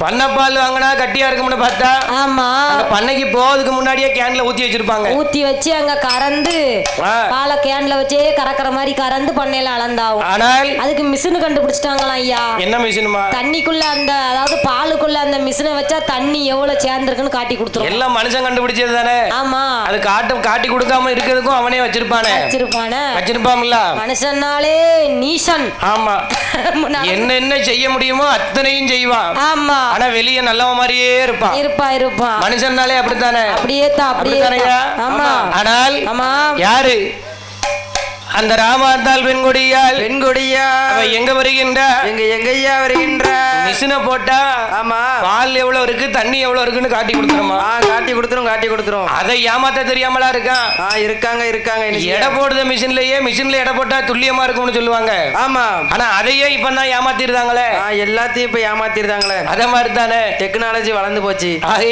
பண்ணை பால் வாங்கினா கட்டியா இருக்கும்னு பார்த்தா ஆமா அந்த பண்ணைக்கு போறதுக்கு முன்னாடியே கேன்ல ஊத்தி வச்சிருப்பாங்க. ஊத்தி வச்சு அங்க கறந்து பாலை கேன்ல வச்சே கறக்கிற மாதிரி கறந்து பண்ணையில அளந்தாவும். ஆனால் அதுக்கு மிஷின் கண்டுபிடிச்சிட்டாங்களாம் ஐயா. என்ன மிஷினுமா? தண்ணிக்குள்ள அந்த அதாவது பாலுக்குள்ள அந்த மிஷினை வச்சா தண்ணி எவ்வளவு சேர்ந்திருக்குன்னு காட்டி கொடுத்துரும். எல்லாம் மனுஷன் கண்டுபிடிச்சது தானே. ஆமா அது காட்டி கொடுக்காம இருக்கிறதுக்கும் அவனே வச்சிருப்பானே. வச்சிருப்பான்ல. மனுஷனாலே நீசன். ஆமா என்ன செய்ய முடியுமோ அத்தனையும் செய்வான். ஆமா ஆனா வெளியே நல்லவன் மாதிரியே இருப்பான். மனுஷனாலே அப்படித்தானே. அப்படியே தான். ஆமா ஆனால் யாரு அந்த ராமாத்தால் பெண்கொடியால் எங்க வருகின்றார்? எங்கய்யா வருகின்றார்? மிஷினை போட்டா ஆமா பால் எவ்வளவு இருக்கு தண்ணி எவ்வளவு இருக்குன்னு காட்டி கொடுத்துரும். அதை ஏமாத்த தெரியாமலா இருக்கான். இருக்காங்க எடை போடுற மிஷின்ல எடை போட்டா துல்லியமா இருக்கும்னு சொல்லுவாங்க. ஆமா ஆனா அதையே இப்ப தான் ஏமாத்திருந்தாங்களே. எல்லாத்தையும் இப்ப ஏமாத்திருந்தாங்களே. அத மாதிரி தானே டெக்னாலஜி வளர்ந்து போச்சு.